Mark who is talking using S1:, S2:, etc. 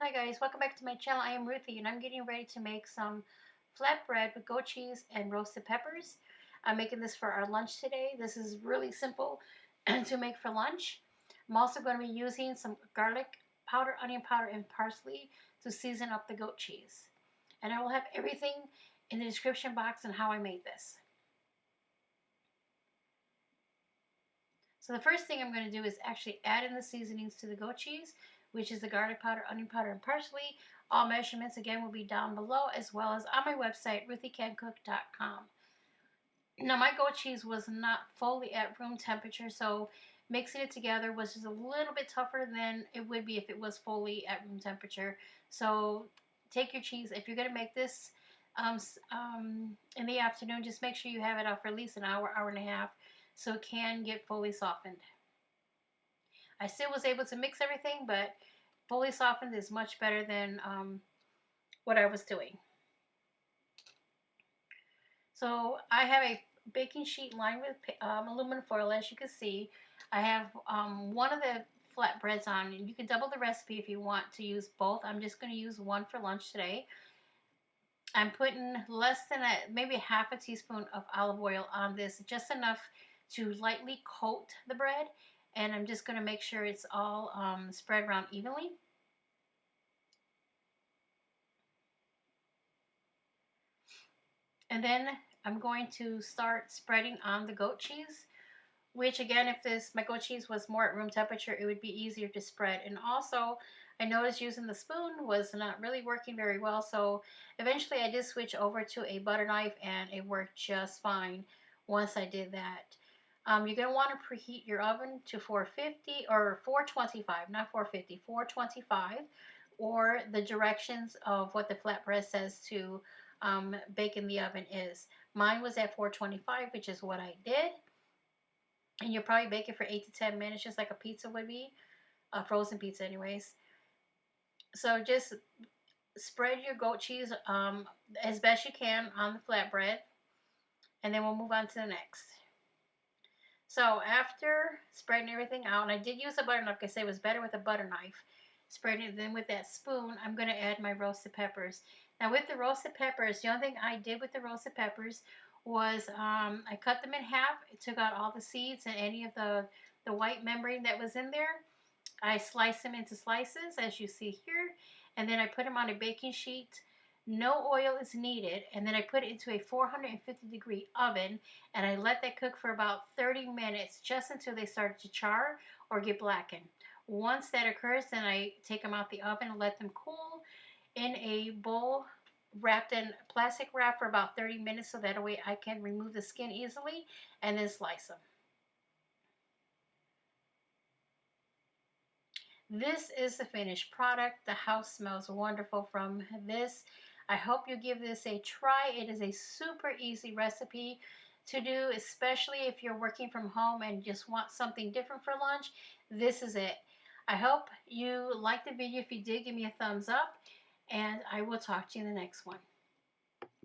S1: Hi guys, welcome back to my channel. I am Ruthie and I'm getting ready to make some flatbread with goat cheese and roasted peppers. I'm making this for our lunch today. This is really simple to make for lunch. I'm also going to be using some garlic powder, onion powder, and parsley to season up the goat cheese. And I will have everything in the description box on how I made this. So the first thing I'm going to do is actually add in the seasonings to the goat cheese, which is the garlic powder, onion powder, and parsley. All measurements again will be down below, as well as on my website, ruthiecancook.com. Now my goat cheese was not fully at room temperature, so mixing it together was just a little bit tougher than it would be if it was fully at room temperature. So take your cheese. If you're going to make this in the afternoon, just make sure you have it out for at least an hour, hour and a half, so it can get fully softened. I still was able to mix everything, but fully softened is much better than what I was doing. So I have a baking sheet lined with aluminum foil, as you can see. I have one of the flatbreads on, and you can double the recipe if you want to use both. I'm just going to use one for lunch today. I'm putting less than maybe half a teaspoon of olive oil on this, just enough to lightly coat the bread. And I'm just going to make sure it's all spread around evenly. And then I'm going to start spreading on the goat cheese, which again, if my goat cheese was more at room temperature, it would be easier to spread. And also, I noticed using the spoon was not really working very well, so eventually I did switch over to a butter knife, and it worked just fine once I did that. You're going to want to preheat your oven to 450 or 425, not 450, 425, or the directions of what the flatbread says to bake in the oven is. Mine was at 425, which is what I did. And you'll probably bake it for 8 to 10 minutes, just like a pizza would be, a frozen pizza anyways. So just spread your goat cheese as best you can on the flatbread, and then we'll move on to the next. So after spreading everything out, and I did use a butter knife because I say it was better with a butter knife, spreading it then with that spoon, I'm going to add my roasted peppers. Now with the roasted peppers, the only thing I did with the roasted peppers was I cut them in half. I took out all the seeds and any of the white membrane that was in there. I sliced them into slices, as you see here, and then I put them on a baking sheet. No oil is needed, and then I put it into a 450-degree oven, and I let that cook for about 30 minutes, just until they start to char or get blackened. Once that occurs, then I take them out the oven and let them cool in a bowl wrapped in plastic wrap for about 30 minutes, so that way I can remove the skin easily and then slice them. This is the finished product. The house smells wonderful from this. I hope you give this a try. It is a super easy recipe to do, especially if you're working from home and just want something different for lunch. This is it. I hope you liked the video. If you did, give me a thumbs up, and I will talk to you in the next one.